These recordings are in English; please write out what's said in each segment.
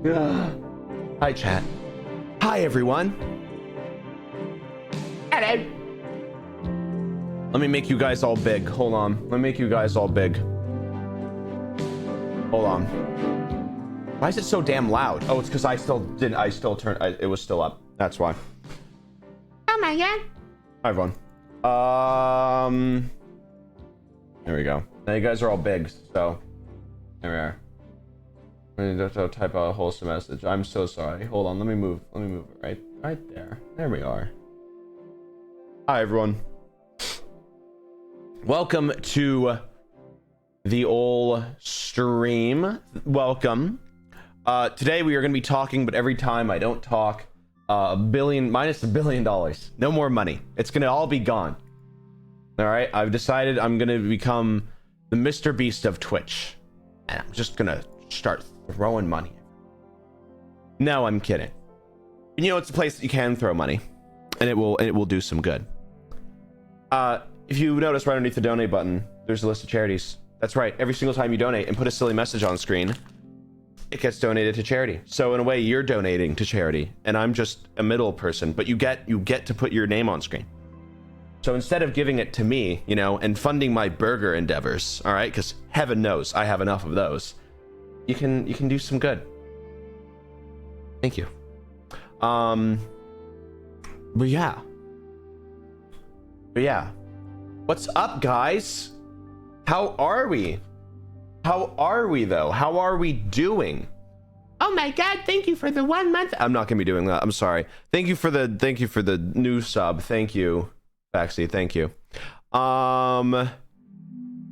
Hi, chat. Hi, everyone. Hello. Let me make you guys all big. Hold on. Let me make you guys all big. Hold on. Why is it so damn loud? Oh, it's because I still turned. It was still up. That's why. Oh my god. Hi, everyone. There we go. Now you guys are all big, so there we are. I need to type a wholesome message. I'm so sorry. Hold on. Let me move it right there. There we are. Hi, everyone. Welcome to the ol' stream. Welcome. Today we are going to be talking, but every time I don't talk, minus $1 billion. No more money. It's going to all be gone. All right. I've decided I'm going to become the Mr. Beast of Twitch. And I'm just going to start throwing money. No, I'm kidding. You know, it's a place that you can throw money and it will do some good. If you notice right underneath the donate button, there's a list of charities. That's right. Every single time you donate and put a silly message on screen, it gets donated to charity. So in a way, you're donating to charity, and I'm just a middle person. But you get to put your name on screen. So instead of giving it to me, you know, and funding my burger endeavors, all right, because heaven knows I have enough of those, you can do some good. Thank you. But yeah. What's up, guys? How are we? How are we, though? How are we doing? Oh my god, thank you for the 1 month. I'm not gonna be doing that. I'm sorry. Thank you for the new sub. Thank you, Baxi. Thank you.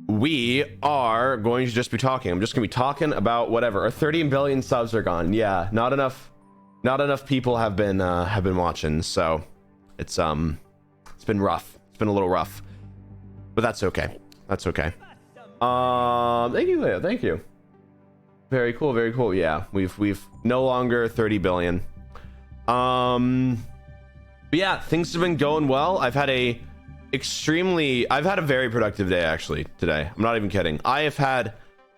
We are going to just be talking. I'm just gonna be talking about whatever. Our 30 billion subs are gone. Yeah, not enough people have been watching, so it's been rough. It's been a little rough, but that's okay. That's okay. Thank you, Leo. Thank you. Very cool. Very cool. Yeah, we've no longer 30 billion. But yeah, things have been going well. I've had a very productive day actually today. I'm not even kidding. I have had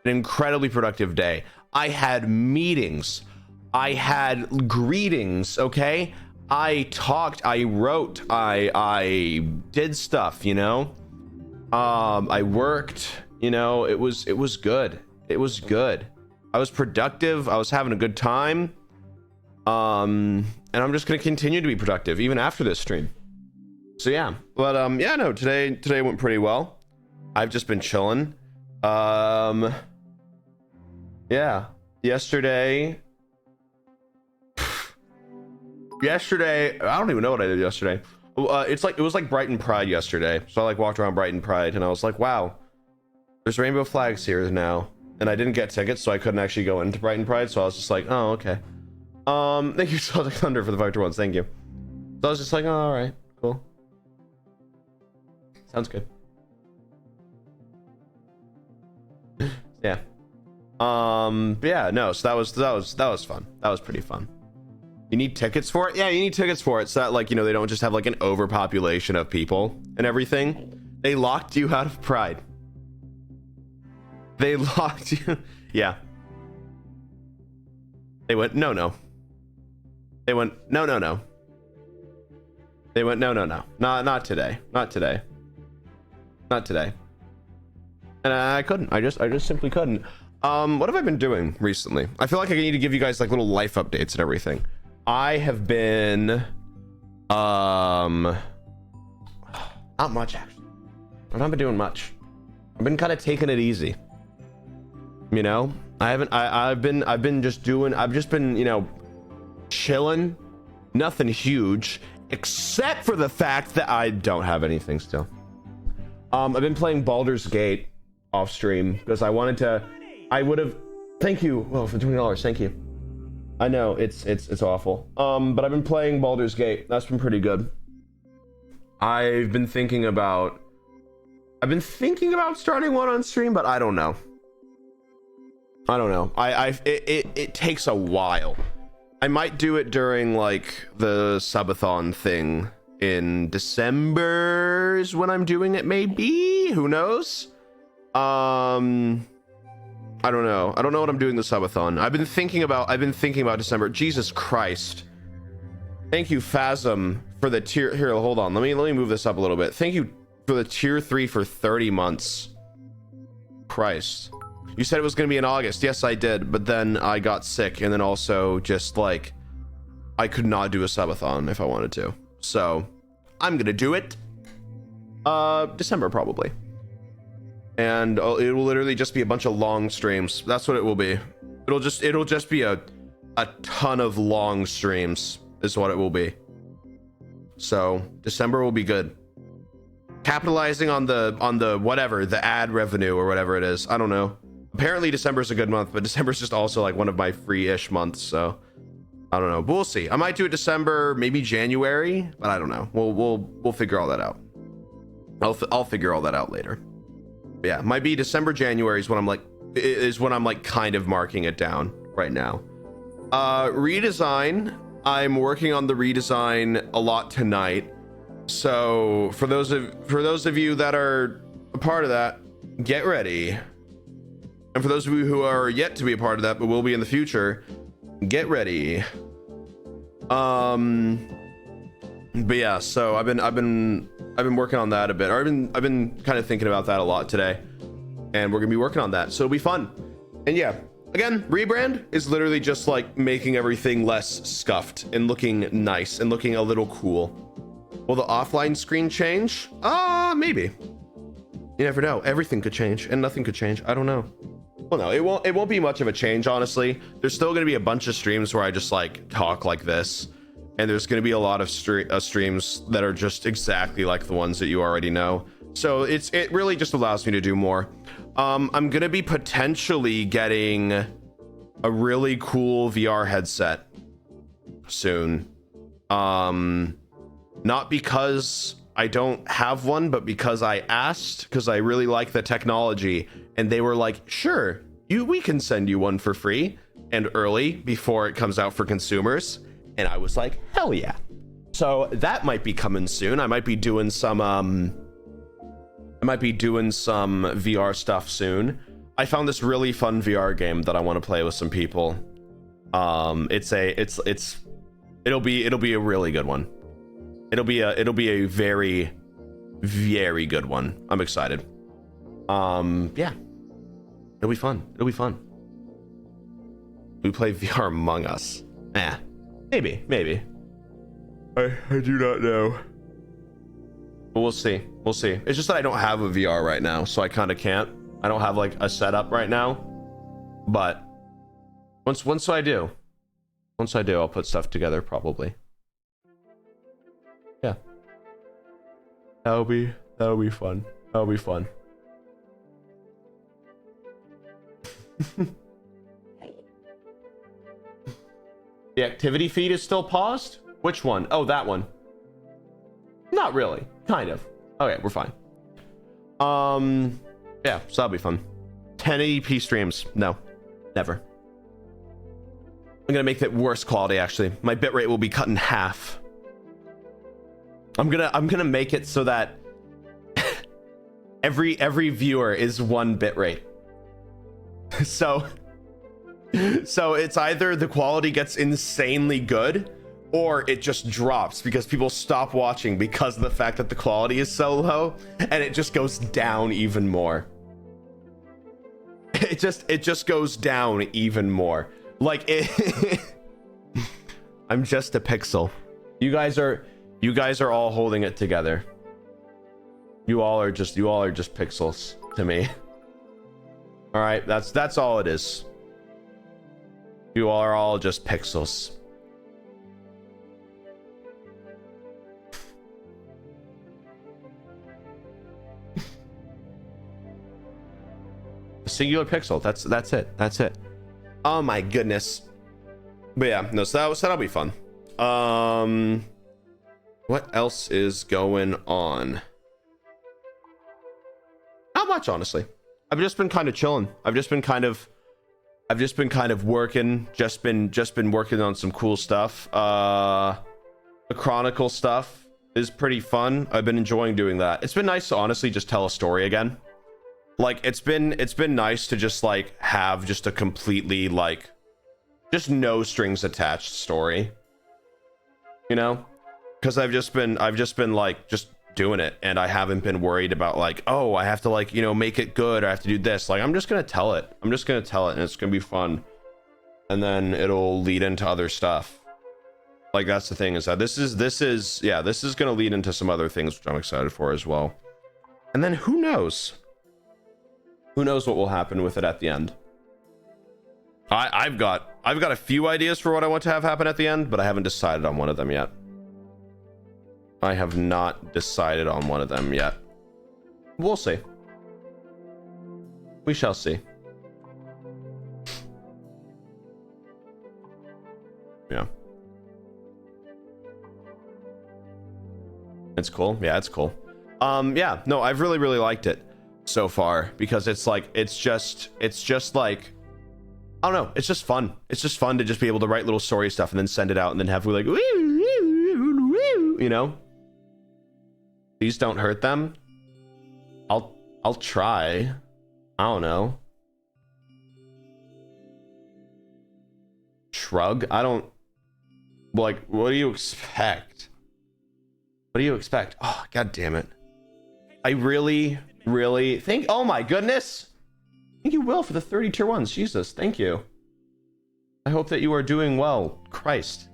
an incredibly productive day. I had meetings. I had greetings. Okay. I talked, I wrote, I did stuff, you know. I worked, you know. It was good. It was good. I was productive. I was having a good time. And I'm just gonna continue to be productive even after this stream. So yeah, but yeah, no, today went pretty well. I've just been chilling. Yeah, yesterday, I don't even know what I did yesterday. It was like Brighton Pride yesterday, so I like walked around Brighton Pride and I was like, wow, there's rainbow flags here now, and I didn't get tickets, so I couldn't actually go into Brighton Pride, so I was just like, oh, okay. Thank you, Celtic Thunder, for the 5 to 1s. Thank you. So I was just like, oh, all right, cool, sounds good. Yeah. But yeah, no, so that was fun. That was pretty fun. You need tickets for it? Yeah, you need tickets for it, so that, like, you know, they don't just have like an overpopulation of people and everything. They locked you out of Pride. They locked you. Yeah. They went no. They went no. They went no. Not today. Not today. And I couldn't. I just simply couldn't. What have I been doing recently? I feel like I need to give you guys like little life updates and everything. I have been not much actually. I've not been doing much. I've been kind of taking it easy. You know, I've just been, you know, chilling. Nothing huge, except for the fact that I don't have anything still. I've been playing Baldur's Gate off stream because I would have. Thank you. Well, for $20. Thank you. I know it's awful. But I've been playing Baldur's Gate. That's been pretty good. I've been thinking about starting one on stream, but I don't know. It takes a while. I might do it during like the subathon thing in December is when I'm doing it, maybe. Who knows? I don't know. I don't know what I'm doing this subathon. I've been thinking about December. Jesus Christ. Thank you, Phasm, for the tier. Here, hold on. Let me move this up a little bit. Thank you for the tier 3 for 30 months. Christ. You said it was going to be in August. Yes, I did. But then I got sick. And then also just like, I could not do a subathon if I wanted to. So I'm going to do it. December probably. And it will literally just be a bunch of long streams. That's what it will be. It'll just be a ton of long streams is what it will be. So December will be good. Capitalizing on the whatever, the ad revenue or whatever it is. I don't know. Apparently December's a good month, but December's just also like one of my free-ish months, so I don't know. But we'll see. I might do it December, maybe January, but I don't know. We'll figure all that out. I'll figure all that out later. But yeah, might be December, January is when I'm like kind of marking it down right now. Redesign. I'm working on the redesign a lot tonight. So for those of you that are a part of that, get ready. And for those of you who are yet to be a part of that but will be in the future, get ready. But yeah, so I've been working on that a bit. Or I've been kind of thinking about that a lot today, and we're gonna be working on that, so it'll be fun. And yeah, again, rebrand is literally just like making everything less scuffed and looking nice and looking a little cool. Will the offline screen change? Maybe. You never know. Everything could change and nothing could change. I don't know. Well, no, it won't be much of a change, honestly. There's still going to be a bunch of streams where I just like talk like this, and there's going to be a lot of streams that are just exactly like the ones that you already know. So it really just allows me to do more. I'm going to be potentially getting a really cool VR headset soon. Not because I don't have one, but because I asked, because I really like the technology, and they were like, sure, we can send you one for free and early before it comes out for consumers. And I was like, hell yeah. So that might be coming soon. I might be doing some VR stuff soon. I found this really fun VR game that I want to play with some people. It'll be a really good one. It'll be a very, very good one. I'm excited. Yeah. It'll be fun. We play VR Among Us. Maybe. I do not know. But we'll see. It's just that I don't have a VR right now, so I kind of can't. I don't have like a setup right now. But once I do, I'll put stuff together probably. Yeah. That'll be fun. The activity feed is still paused? Which one? Oh, that one. Not really. Kind of. Okay, we're fine. Yeah, so that'll be fun. 1080p streams. No. Never. I'm gonna make that worse quality, actually. My bitrate will be cut in half. I'm gonna make it so that every viewer is 1 bitrate. So it's either the quality gets insanely good or it just drops because people stop watching because of the fact that the quality is so low, and it just goes down even more. It just goes down even more. Like it I'm just a pixel. You guys are all holding it together. You all are just pixels to me. All right, that's all it is. You are all just pixels. A singular pixel. That's it. Oh my goodness. But yeah, no, so that'll be fun. What else is going on? Not much, honestly. I've just been kind of chilling. I've just been kind of working. Just been working on some cool stuff. The Chronicle stuff is pretty fun. I've been enjoying doing that. It's been nice to honestly just tell a story again. Like it's been nice to just like have just a completely like just no strings attached story, you know, because I've just been like just doing it, and I haven't been worried about like, oh, I have to like, you know, make it good, or I have to do this. Like I'm just gonna tell it, and it's gonna be fun, and then it'll lead into other stuff. Like that's the thing, is that this is gonna lead into some other things which I'm excited for as well. And then who knows what will happen with it at the end. I've got a few ideas for what I want to have happen at the end, but I haven't decided on one of them yet. I have not decided on one of them yet. We'll see. We shall see. Yeah. It's cool. Yeah, it's cool. Yeah, no, I've really liked it so far, because it's like it's just like, I don't know, it's just fun. It's just fun to just be able to write little story stuff and then send it out and then have like, you know, please don't hurt them. I'll try. I don't know. Shrug. I don't like, what do you expect? What do you expect? Oh, god damn it. I really think, oh my goodness. Thank you, Will, for the 30 tier 1s. Jesus, thank you. I hope that you are doing well. Christ.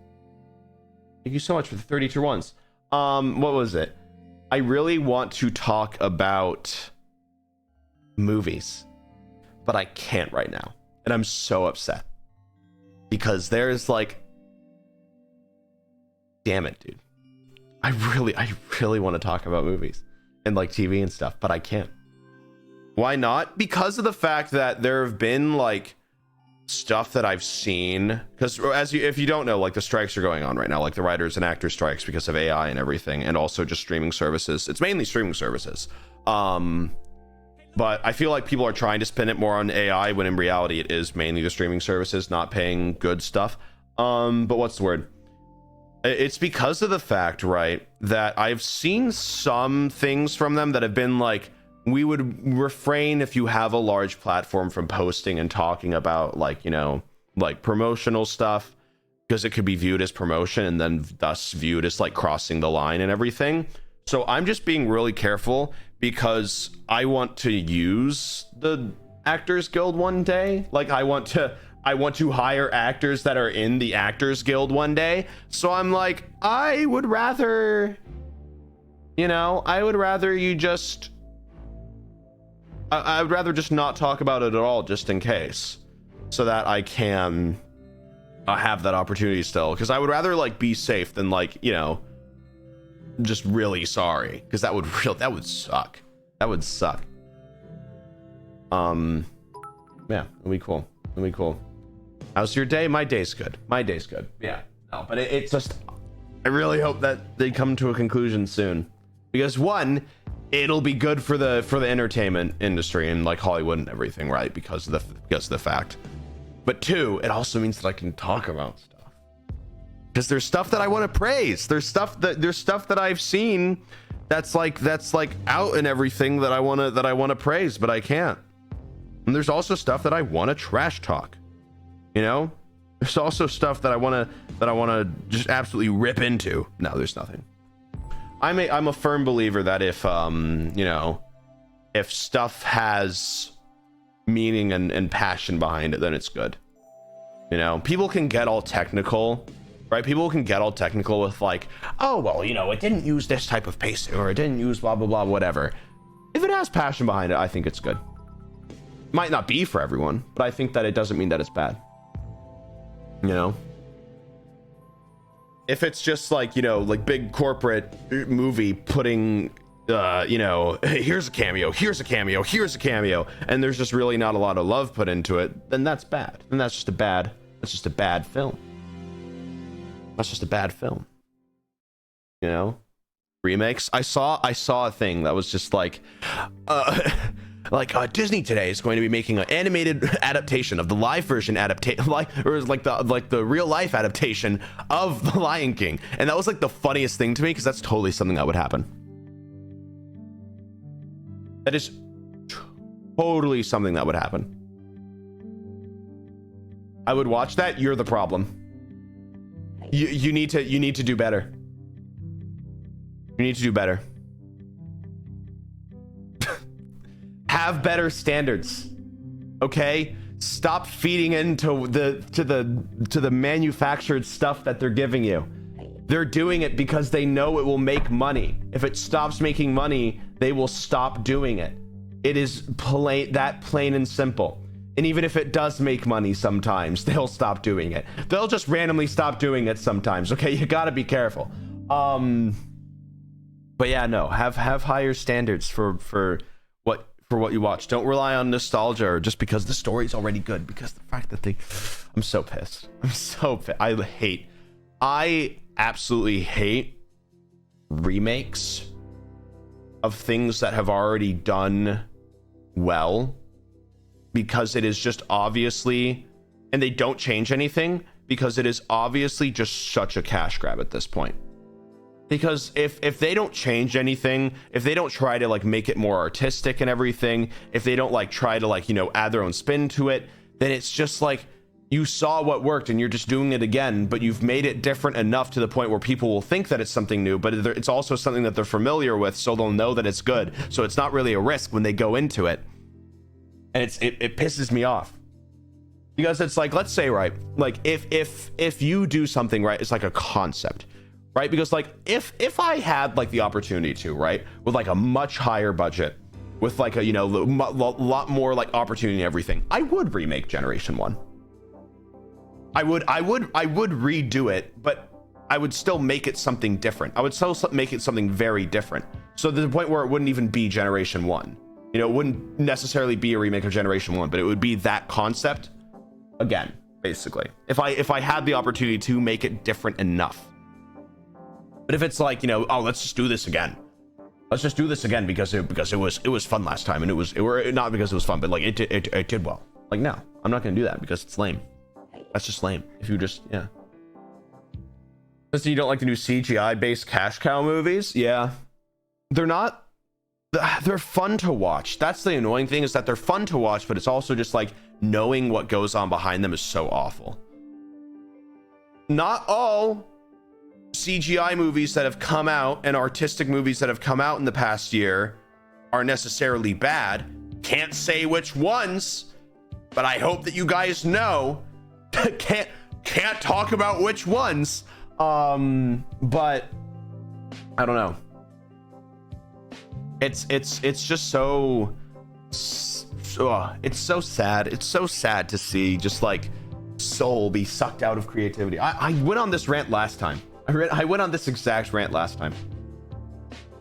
Thank you so much for the 30 tier 1s. What was it? I really want to talk about movies, but I can't right now. And I'm so upset. Because there's like, damn it, dude. I really want to talk about movies and like TV and stuff, but I can't. Why not? Because of the fact that there have been like stuff that I've seen, because if you don't know, like the strikes are going on right now, like the writers and actors strikes because of AI and everything, and also just streaming services. It's mainly streaming services. But I feel like people are trying to spin it more on AI, when in reality it is mainly the streaming services not paying good stuff. But what's the word? It's because of the fact, right, that I've seen some things from them that have been like, we would refrain if you have a large platform from posting and talking about like, you know, like promotional stuff, because it could be viewed as promotion and then thus viewed as like crossing the line and everything. So I'm just being really careful, because I want to use the Actors Guild one day. Like I want to hire actors that are in the Actors Guild one day. So I'm like, I would rather, you know, I would rather just not talk about it at all, just in case, so that I can have that opportunity still. Because I would rather like be safe than like, you know, just really sorry, because that would suck. That would suck. Yeah, it'll be cool. It'll be cool. How's your day? My day's good. Yeah, no, but it's just, I really hope that they come to a conclusion soon, because one, it'll be good for the entertainment industry and like Hollywood and everything, right? Because of the fact. But two, it also means that I can talk about stuff, because there's stuff that I want to praise. There's stuff that I've seen that's like out and everything that I want to praise, but I can't. And there's also stuff that I want to trash talk. You know, there's also stuff that I want to just absolutely rip into. No, there's nothing. I'm a firm believer that if you know, if stuff has meaning and passion behind it, then it's good. You know, people can get all technical, right? People can get all technical with like, oh well, you know, it didn't use this type of pacing, or it didn't use blah blah blah, whatever. If it has passion behind it, I think it's good. Might not be for everyone, but I think that it doesn't mean that it's bad. You know, if it's just like, you know, like big corporate movie putting you know, here's a cameo, and there's just really not a lot of love put into it, then that's bad. And that's just a bad film. That's just a bad film. You know, remakes. I saw a thing that was just like Disney today is going to be making an animated adaptation of the live version the real life adaptation of The Lion King, and that was like the funniest thing to me, because that's totally something that would happen. That is Totally something that would happen. I would watch that. You're the problem. You need to do better. You need to do better. Have better standards. Okay? Stop feeding into the manufactured stuff that they're giving you. They're doing it because they know it will make money. If it stops making money, they will stop doing it. It is plain and simple. And even if it does make money sometimes, they'll stop doing it. They'll just randomly stop doing it sometimes. Okay, you gotta be careful. But yeah, no, have higher standards for what you watch. Don't rely on nostalgia or just because the story's already good. Because the fact that I'm so pissed. I absolutely hate remakes of things that have already done well, because it is just obviously, and they don't change anything, because it is obviously just such a cash grab at this point. Because if they don't change anything, if they don't try to like make it more artistic and everything, if they don't like try to like, you know, add their own spin to it, then it's just like, you saw what worked and you're just doing it again, but you've made it different enough to the point where people will think that it's something new, but it's also something that they're familiar with, so they'll know that it's good. So it's not really a risk when they go into it. And it pisses me off. Because it's like, let's say, right, like if you do something right, it's like a concept, right? Because like if I had like the opportunity to, right, with like a much higher budget, with like a, you know, lot more like opportunity and everything, I would remake Generation 1. I would redo it, but I would still make it something different. I would still make it something very different. So to the point where it wouldn't even be Generation 1. You know, it wouldn't necessarily be a remake of Generation 1, but it would be that concept again, basically. If I had the opportunity to make it different enough. But if it's like, you know, oh, let's just do this again. Let's just do this again because it was fun last time, and it was not because it was fun, but like it did well. Like, no, I'm not gonna do that because it's lame. That's just lame. If you just, yeah. So you don't like the new CGI based cash cow movies? Yeah, they're fun to watch. That's the annoying thing, is that they're fun to watch, but it's also just like knowing what goes on behind them is so awful. Not all CGI movies that have come out and artistic movies that have come out in the past year are necessarily bad. Can't say which ones, but I hope that you guys know. can't talk about which ones. But I don't know. It's just so it's so sad. It's so sad to see just like soul be sucked out of creativity. I went on this rant last time. I went on this exact rant last time.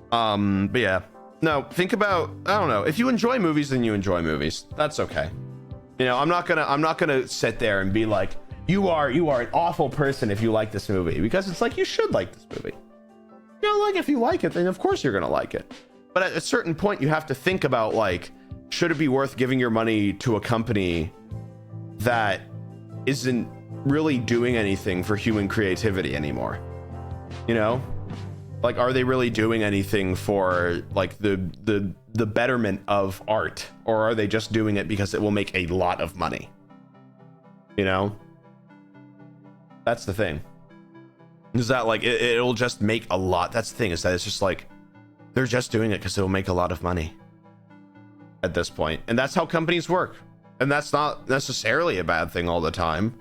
But yeah, no, think about, I don't know, if you enjoy movies, then you enjoy movies. That's okay. You know, I'm not gonna sit there and be like, you are an awful person if you like this movie, because it's like, you should like this movie. You know, like, if you like it, then of course you're gonna like it. But at a certain point, you have to think about, like, should it be worth giving your money to a company that isn't really doing anything for human creativity anymore? You know, like, are they really doing anything for like the betterment of art, or are they just doing it because it will make a lot of money? You know, that's the thing. Is that like it'll just make a lot? That's the thing, is that it's just like they're just doing it because it'll make a lot of money at this point, and that's how companies work, and that's not necessarily a bad thing all the time,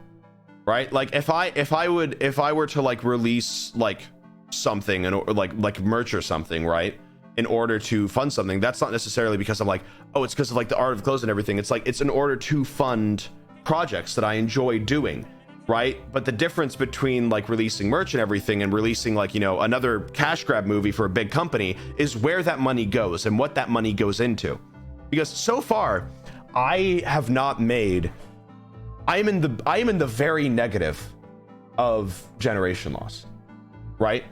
right? Like, if I were to like release like something and or like merch or something, right, in order to fund something, that's not necessarily because I'm like, oh, it's because of like the art of clothes and everything. It's like, it's in order to fund projects that I enjoy doing, right? But the difference between like releasing merch and everything and releasing like, you know, another cash grab movie for a big company is where that money goes and what that money goes into. Because so far I have not made, I am in the very negative of generation loss, right?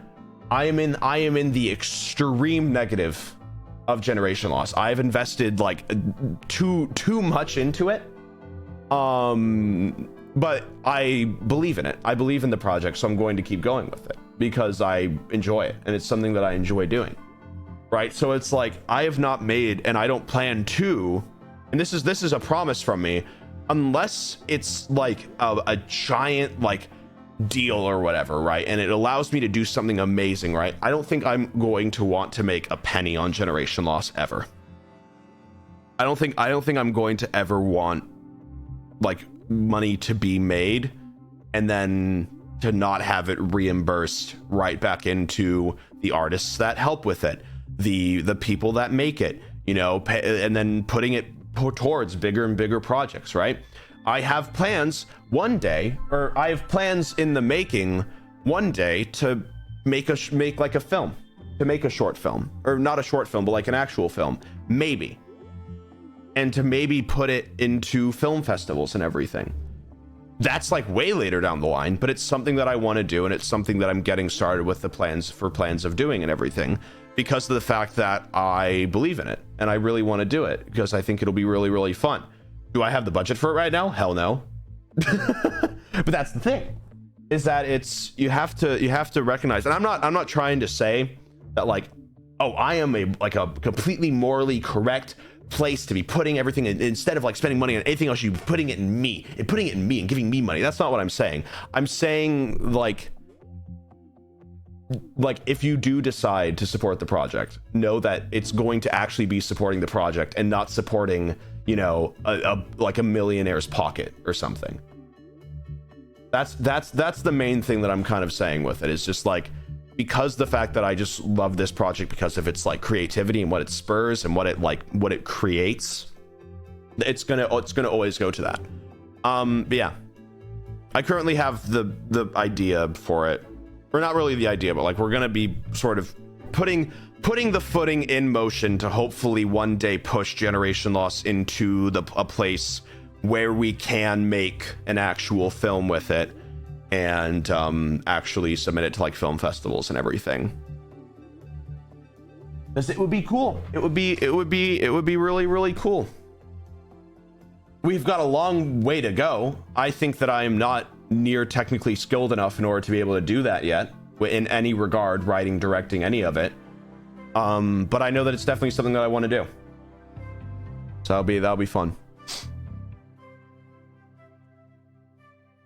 I am in the extreme negative of generation loss. I've invested like too much into it. But I believe in it. I believe in the project, so I'm going to keep going with it because I enjoy it and it's something that I enjoy doing. Right? So it's like, I have not made, and I don't plan to and this is a promise from me, unless it's like a giant like deal or whatever, right, and it allows me to do something amazing, right, I don't think I'm going to want to make a penny on generation loss ever. I don't think I'm going to ever want like money to be made and then to not have it reimbursed right back into the artists that help with it, the people that make it, you know, and then putting it towards bigger and bigger projects, right? I have plans one day, or I have plans in the making one day to make like a film, to make a short film, or not a short film, but like an actual film, maybe. And to maybe put it into film festivals and everything. That's like way later down the line, but it's something that I want to do, and it's something that I'm getting started with the plans of doing and everything, because of the fact that I believe in it and I really want to do it because I think it'll be really, really fun. Do I have the budget for it right now? Hell no. But that's the thing, is that it's you have to recognize, and I'm not trying to say that like, oh, I am a completely morally correct place to be putting everything in, instead of like spending money on anything else, you putting it in me and giving me money. That's not what I'm saying. I'm saying like if you do decide to support the project, know that it's going to actually be supporting the project and not supporting, you know, like a millionaire's pocket or something. That's the main thing that I'm kind of saying with it. Is just like, because the fact that I just love this project because of its like creativity and what it spurs and what it creates, it's gonna always go to that. But yeah, I currently have the idea for it, or not really the idea, but like we're gonna be sort of putting the footing in motion to hopefully one day push Generation Loss into a place where we can make an actual film with it and actually submit it to like film festivals and everything. Because it would be cool. It would be really, really cool. We've got a long way to go. I think that I am not near technically skilled enough in order to be able to do that yet, in any regard, writing, directing, any of it. But I know that it's definitely something that I want to do. So that'll be fun.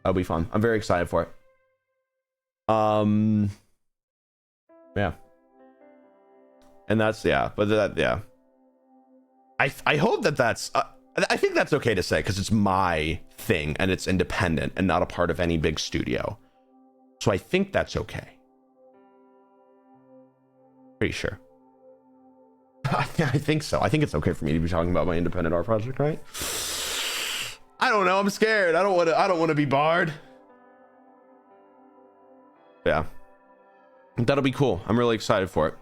That'll be fun. I'm very excited for it. Yeah. And that's, yeah, but that, yeah. I hope that's, I think that's okay to say, because it's my thing and it's independent and not a part of any big studio. So I think that's okay. Pretty sure. I think so. I think it's okay for me to be talking about my independent art project, right? I don't know. I'm scared. I don't want to be barred. Yeah. That'll be cool. I'm really excited for it.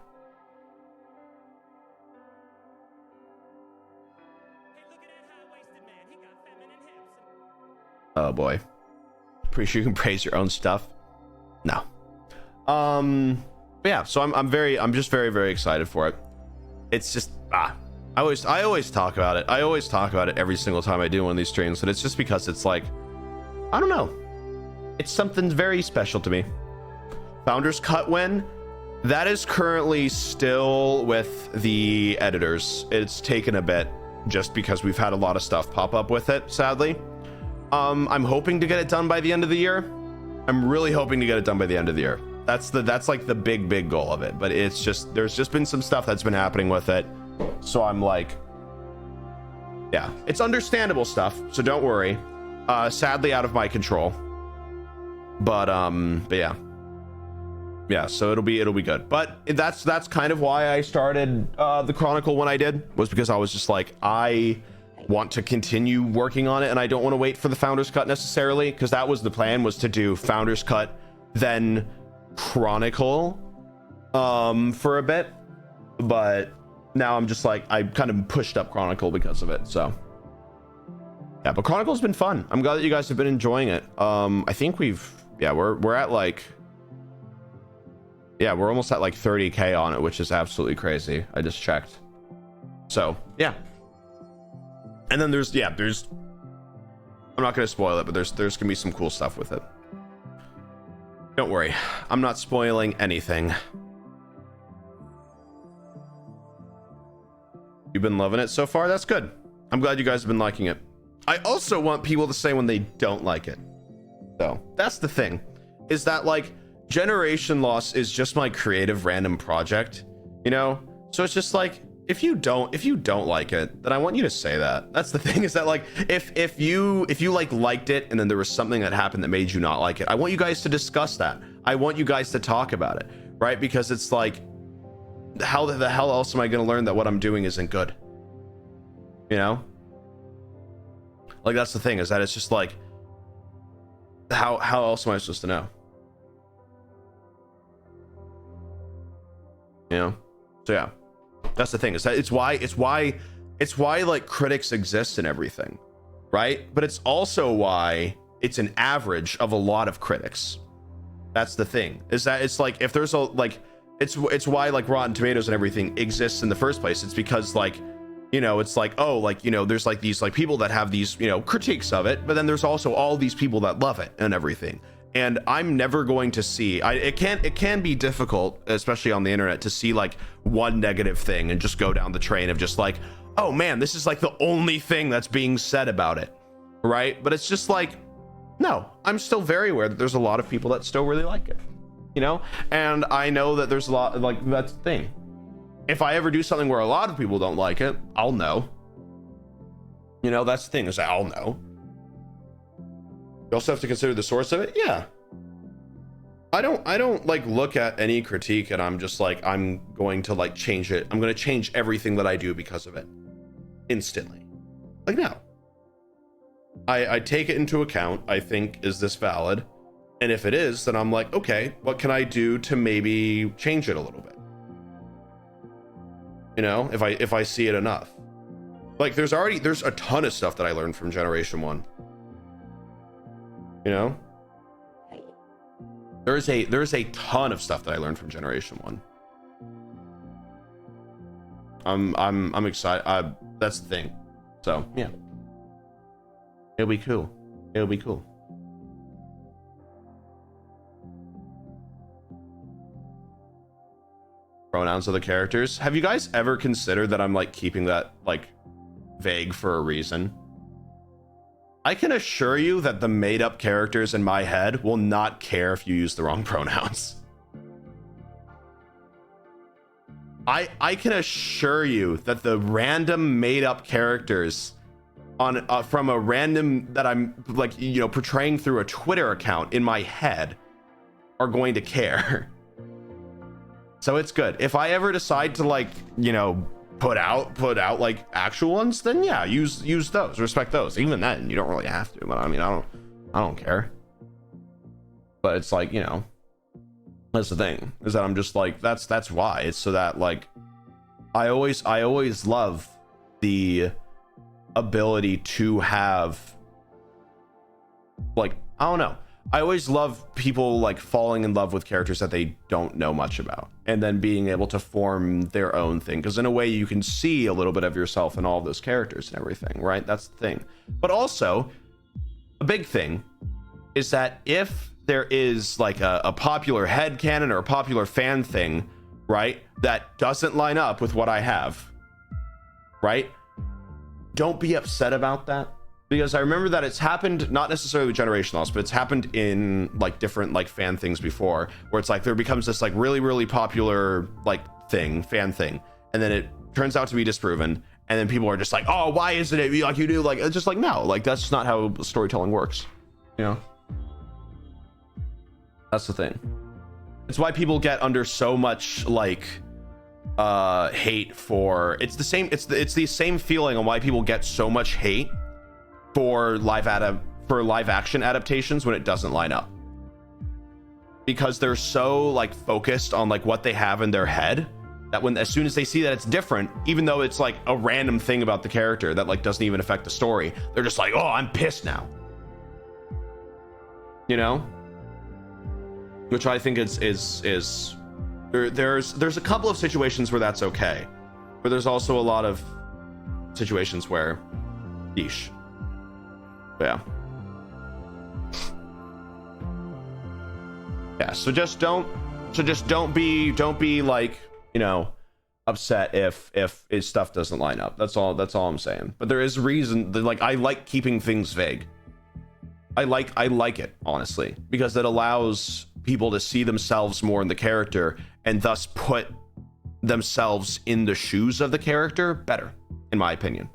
Oh boy. Pretty sure you can praise your own stuff. No. But yeah, so I'm just very, very excited for it. It's just I always talk about it. I always talk about it every single time I do one of these streams, but it's just because it's like, I don't know. It's something very special to me. Founders Cut win. That is currently still with the editors. It's taken a bit just because we've had a lot of stuff pop up with it, sadly. I'm hoping to get it done by the end of the year. I'm really hoping to get it done by the end of the year. That's like the big goal of it, but it's just, there's just been some stuff that's been happening with it. So I'm like, yeah, it's understandable stuff, so don't worry. Sadly out of my control. But yeah, so it'll be good. But that's kind of why I started the Chronicle when I did, was because I was just like, I want to continue working on it and I don't want to wait for the Founders Cut necessarily, because that was the plan, was to do Founders Cut then Chronicle for a bit. But now I'm just like, I kind of pushed up Chronicle because of it. So yeah, but Chronicle's been fun. I'm glad that you guys have been enjoying it. I think we're at like, yeah, we're almost at like 30k on it, which is absolutely crazy. I just checked. So yeah. And then there's I'm not gonna spoil it, but there's gonna be some cool stuff with it. Don't worry, I'm not spoiling anything. You've been loving it so far? That's good. I'm glad you guys have been liking it. I also want people to say when they don't like it. So that's the thing, is that like Generation Loss is just my creative random project, you know? So it's just like, if you don't like it, then I want you to say that. That's the thing, is that like if you like liked it and then there was something that happened that made you not like it, I want you guys to discuss that. I want you guys to talk about it, right? Because it's like, how the hell else am I going to learn that what I'm doing isn't good? You know? Like, that's the thing, is that it's just like, how else am I supposed to know? You know? So yeah, that's the thing, is that it's why like critics exist and everything, right? But it's also why it's an average of a lot of critics. That's the thing, is that it's like, if there's a like, it's why like Rotten Tomatoes and everything exists in the first place. It's because like, you know, it's like, oh, like, you know, there's like these like people that have these, you know, critiques of it, but then there's also all these people that love it and everything. And I'm never going to see, it can be difficult, especially on the internet, to see like one negative thing and just go down the train of just like, oh man, this is like the only thing that's being said about it, right? But it's just like, no, I'm still very aware that there's a lot of people that still really like it, you know? And I know that there's a lot, like, that's the thing. If I ever do something where a lot of people don't like it, I'll know. You know, that's the thing, is that I'll know. You also have to consider the source of it. Yeah. I don't like look at any critique and I'm just like, I'm going to like change it. I'm going to change everything that I do because of it instantly. Like, no. I take it into account. I think, is this valid? And if it is, then I'm like, okay, what can I do to maybe change it a little bit? You know, if I see it enough. Like, there's a ton of stuff that I learned from Generation 1. You know? There's a ton of stuff that I learned from Generation 1. I'm excited. That's the thing. So, yeah. It'll be cool. It'll be cool. Pronouns of the characters. Have you guys ever considered that I'm like keeping that like vague for a reason? I can assure you that the made up characters in my head will not care if you use the wrong pronouns. I can assure you that the random made up characters on from a random that I'm like, you know, portraying through a Twitter account in my head are going to care. So it's good. If I ever decide to like, you know, put out like actual ones, then yeah, use those, respect those. Even then, you don't really have to, but I mean, I don't care. But it's like, you know, that's the thing, is that I'm just like, that's why. It's so that like, I always love the ability to have like, I don't know, I always love people like falling in love with characters that they don't know much about and then being able to form their own thing, because in a way you can see a little bit of yourself in all of those characters and everything, right? That's the thing. But also a big thing is that if there is like a popular headcanon or a popular fan thing, right, that doesn't line up with what I have, right, don't be upset about that. Because I remember that it's happened, not necessarily with Generation Loss, but it's happened in like different like fan things before, where it's like there becomes this like really popular like fan thing, and then it turns out to be disproven, and then people are just like, oh, why isn't it like you do? Like, it's just like, no, like that's just not how storytelling works, you know? That's the thing. It's why people get under so much like hate for, it's the same feeling on why people get so much hate for live action adaptations when it doesn't line up, because they're so like focused on like what they have in their head that when, as soon as they see that it's different, even though it's like a random thing about the character that like doesn't even affect the story, they're just like, oh, I'm pissed now, you know? Which I think is there's a couple of situations where that's okay, but there's also a lot of situations where yeesh. Yeah. So just don't be like, you know, upset if his stuff doesn't line up. That's all I'm saying. But there is reason that, like, I like keeping things vague. I like it, honestly, because it allows people to see themselves more in the character and thus put themselves in the shoes of the character better, in my opinion.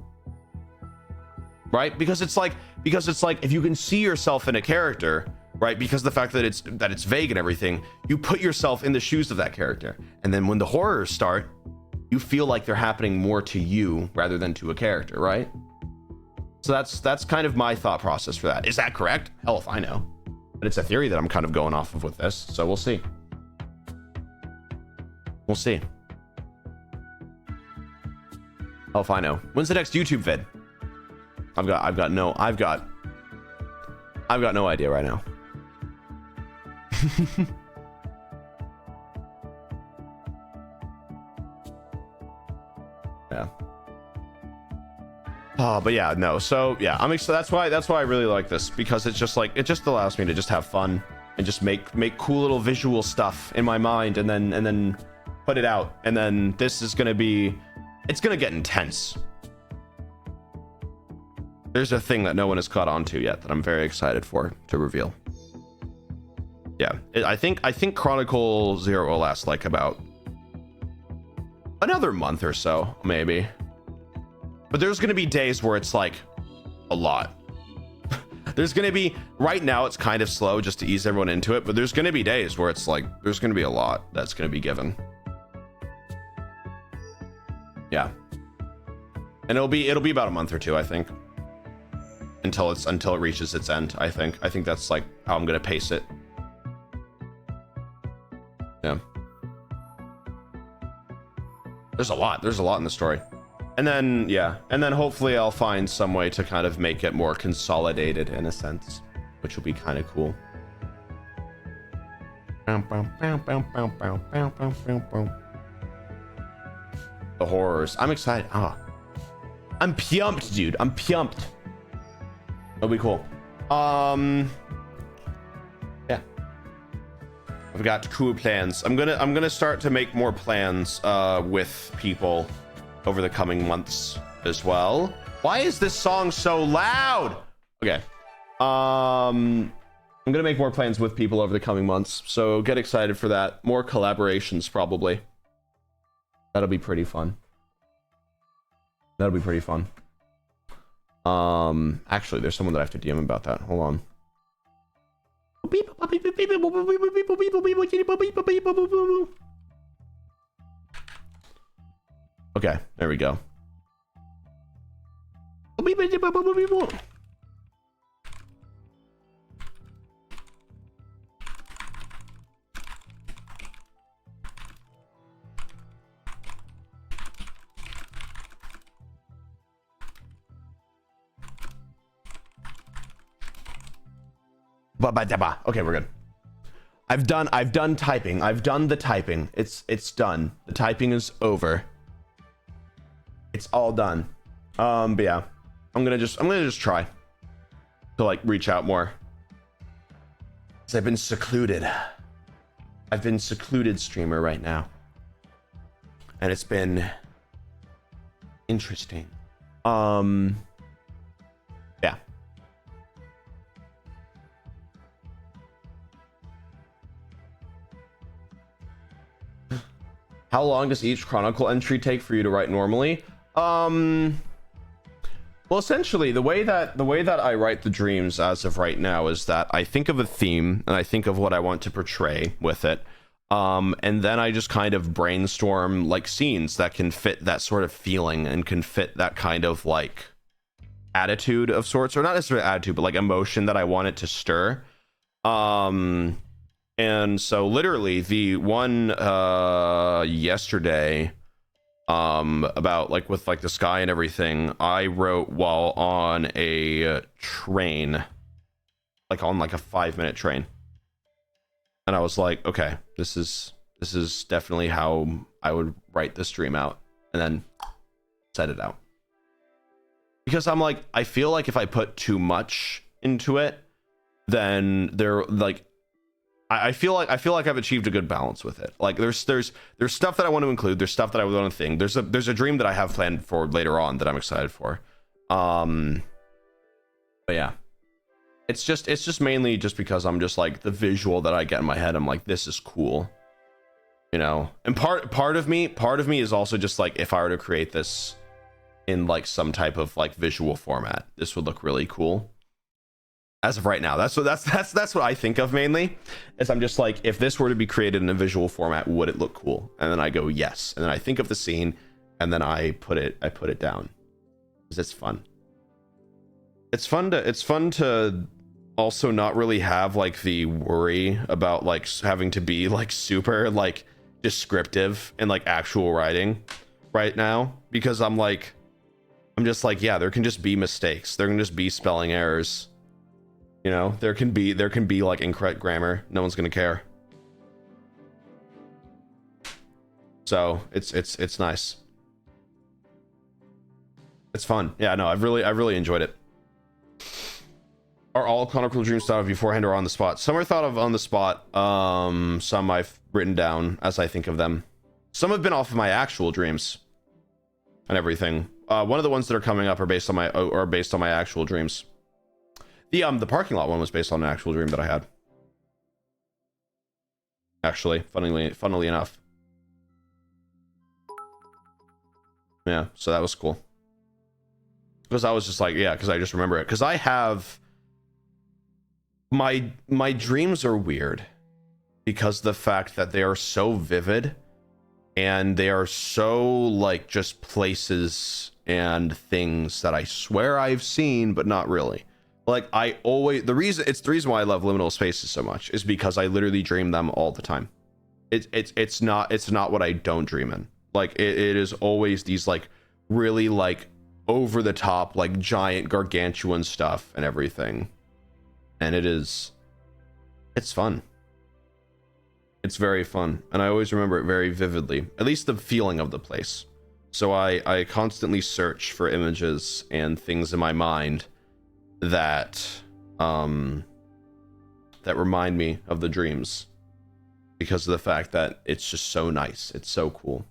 Right? Because it's like if you can see yourself in a character, right, because the fact that it's vague and everything, you put yourself in the shoes of that character, and then when the horrors start, you feel like they're happening more to you rather than to a character, right? So that's kind of my thought process for that. Is that correct? Hell if I know. But it's a theory that I'm kind of going off of with this, so we'll see. We'll see. Hell if I know. When's the next YouTube vid? I've got no idea right now. Yeah. But yeah, no. So yeah, I'm excited. That's why I really like this, because it's just like, it just allows me to just have fun and just make cool little visual stuff in my mind, and then put it out. And then this is gonna be, it's gonna get intense. There's a thing that no one has caught on to yet that I'm very excited for to reveal. Yeah, I think Chronicle 0 will last like about another month or so, maybe. But there's gonna be days where it's like a lot. There's gonna be, right now it's kind of slow just to ease everyone into it, but there's gonna be days where it's like there's gonna be a lot that's gonna be given. Yeah, and it'll be about a month or two, I think, until it reaches its end. I think that's like how I'm gonna pace it. Yeah, there's a lot in the story. And then, yeah, and then hopefully I'll find some way to kind of make it more consolidated in a sense, which will be kind of cool. The horrors. I'm excited. I'm pumped, dude. I'm pumped. It'll be cool. Yeah. I've got cool plans. I'm gonna start to make more plans with people over the coming months as well. Why is this song so loud? Okay. I'm gonna make more plans with people over the coming months, so get excited for that. More collaborations, probably. That'll be pretty fun. Actually, there's someone that I have to DM about that. Hold on. Okay, there we go. Okay, we're good. I've done typing. I've done the typing. It's done. The typing is over. It's all done. But yeah, I'm gonna just try to like reach out more. 'Cause I've been secluded. I've been secluded streamer right now, and it's been interesting. Yeah. How long does each Chronicle entry take for you to write normally? Well, essentially, the way that I write the dreams as of right now is that I think of a theme and I think of what I want to portray with it, and then I just kind of brainstorm like scenes that can fit that sort of feeling and can fit that kind of like attitude of sorts, or not necessarily attitude, but like emotion that I want it to stir. And so literally the one yesterday about like with like the sky and everything, I wrote while on a train, like on like a 5-minute train, and I was like, okay, this is definitely how I would write this dream out, and then set it out, because I'm like, I feel like if I put too much into it, then they're like, I feel like I've achieved a good balance with it. Like there's stuff that I want to include, there's stuff that I want to think. There's a dream that I have planned for later on that I'm excited for. But yeah. It's just mainly just because I'm just like the visual that I get in my head, I'm like, this is cool. You know? And part of me is also just like, if I were to create this in like some type of like visual format, this would look really cool. As of right now, that's what I think of mainly, is I'm just like, if this were to be created in a visual format, would it look cool? And then I go yes, and then I think of the scene, and then I put it down, because it's fun. It's fun to also not really have like the worry about like having to be like super like descriptive and like actual writing right now, because I'm just like, yeah, there can just be mistakes, there can just be spelling errors. You know, there can be like incorrect grammar. No one's gonna care. So it's nice. It's fun. Yeah, no, I've really enjoyed it. Are all canonical dreams thought of beforehand or on the spot? Some are thought of on the spot. Some I've written down as I think of them. Some have been off of my actual dreams and everything. One of the ones that are coming up are based on my actual dreams. The parking lot one was based on an actual dream that I had. Actually, funnily enough. Yeah, so that was cool. Because I was just like, yeah, because I just remember it. Because I have my dreams are weird because the fact that they are so vivid and they are so like just places and things that I swear I've seen, but not really. Like the reason why I love liminal spaces so much is because I literally dream them all the time. It's not what I don't dream in. Like it is always these like really like over the top, like giant gargantuan stuff and everything. And it's fun. It's very fun. And I always remember it very vividly, at least the feeling of the place. So I constantly search for images and things in my mind that remind me of the dreams, because of the fact that it's just so nice. It's so cool.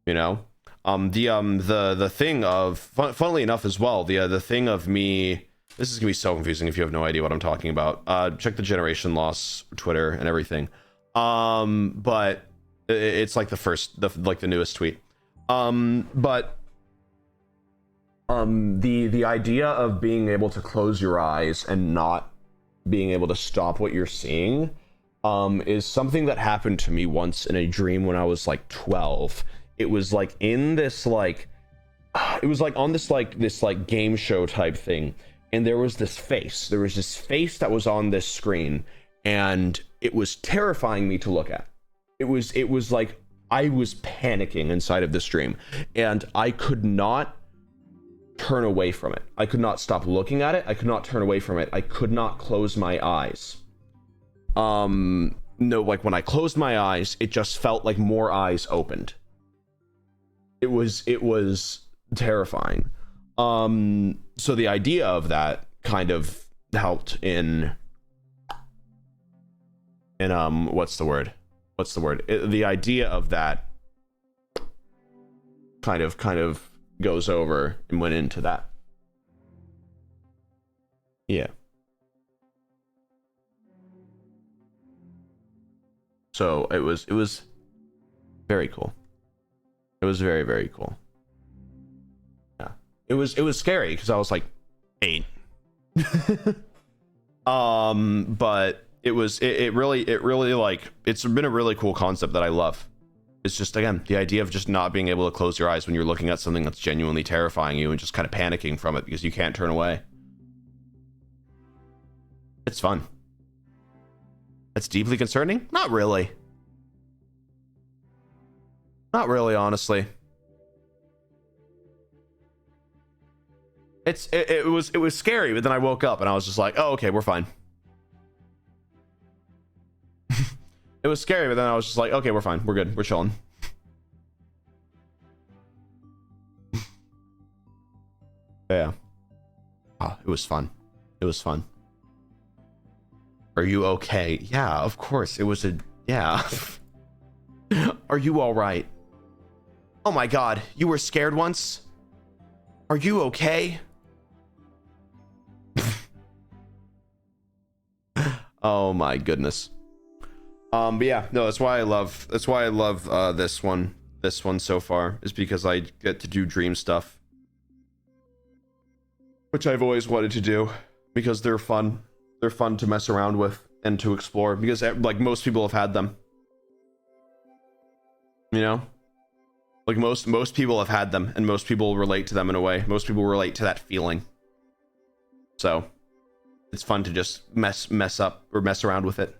You know? The thing of funnily enough as well, the thing of me, this is gonna be so confusing if you have no idea what I'm talking about. Check the generation loss Twitter and everything. But it's like the newest tweet. The idea of being able to close your eyes and not being able to stop what you're seeing is something that happened to me once in a dream when I was like 12. It was like in this like it was like on this game show type thing, and there was this face that was on this screen, and it was terrifying me to look at. It was like I was panicking inside of this dream, and I could not turn away from it. I could not stop looking at it. I could not turn away from it. I could not close my eyes. No, like when I closed my eyes, it just felt like more eyes opened. It was terrifying. So the idea of that kind of helped in what's the word? The idea of that kind of goes over and went into that. Yeah. So it was very cool. It was very, very cool. Yeah. It was scary because I was like 8. But it really like, it's been a really cool concept that I love. It's just, again, the idea of just not being able to close your eyes when you're looking at something that's genuinely terrifying you and just kind of panicking from it because you can't turn away. It's fun. It's deeply concerning? Not really. Not really, honestly. It was scary, but then I woke up and I was just like, oh, okay, we're fine. It was scary, but then I was just like, okay, we're fine. We're good. We're chilling. Yeah. Oh, it was fun. It was fun. Are you okay? Yeah, of course. It was a... Yeah. Are you all right? Oh my god, you were scared once? Are you okay? Oh my goodness. But yeah, no, that's why I love this one so far, is because I get to do dream stuff, which I've always wanted to do, because they're fun to mess around with and to explore, because like most people have had them, you know, like most people have had them, and most people relate to them in a way. Most people relate to that feeling, so it's fun to just mess up or mess around with it.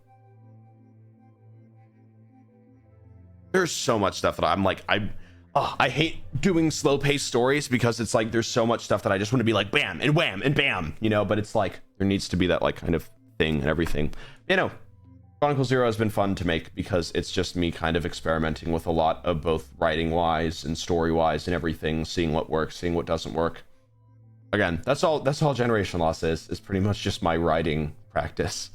There's so much stuff that I'm like, I hate doing slow paced stories, because it's like there's so much stuff that I just want to be like bam and wham and bam, you know, but it's like there needs to be that like kind of thing and everything, you know. Chronicle Zero has been fun to make because it's just me kind of experimenting with a lot of both writing wise and story wise and everything, seeing what works, seeing what doesn't work. Again, that's all Generation Loss is pretty much just my writing practice.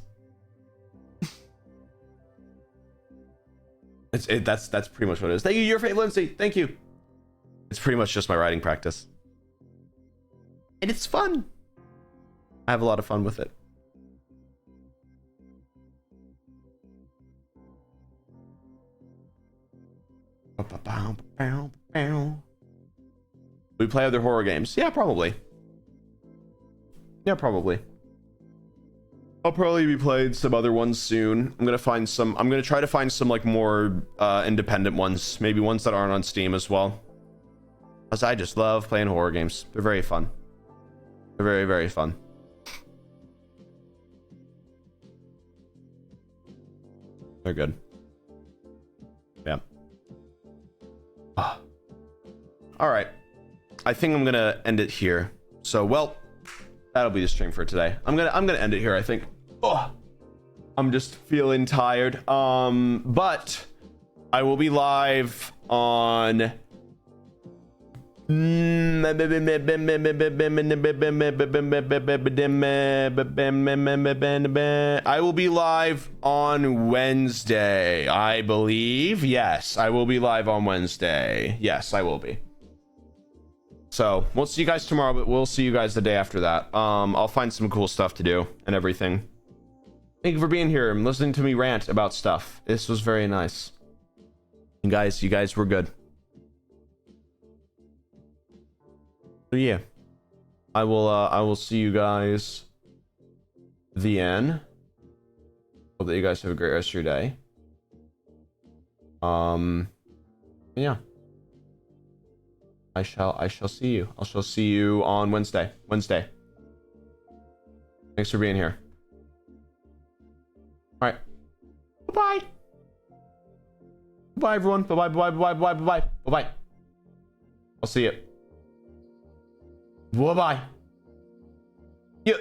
That's pretty much what it is. Thank you, your fave, Lindsay. Thank you. It's pretty much just my writing practice, and it's fun. I have a lot of fun with it. We play other horror games? Yeah, probably. Yeah, probably. I'll probably be playing some other ones soon. I'm gonna try to find some like more independent ones, maybe ones that aren't on Steam as well, because I just love playing horror games. They're very fun. They're very, very fun. They're good. Yeah. All right, I think I'm gonna end it here. So, well, that'll be the stream for today. I'm gonna end it here, I think. Oh, I'm just feeling tired. But I will be live on I will be live on Wednesday, I believe. Yes, I will be live on Wednesday. Yes, I will be. So we'll see you guys tomorrow, but we'll see you guys the day after that. I'll find some cool stuff to do and everything. Thank you for being here and listening to me rant about stuff. This was very nice. And guys, you guys were good. So yeah, I will see you guys the end. Hope that you guys have a great rest of your day. Yeah. I shall see you. I shall see you on Wednesday. Thanks for being here. All right. Bye-bye. Bye everyone. Bye-bye. Bye-bye. Bye-bye. Bye-bye. Bye-bye. I'll see you. Bye-bye. Yeah.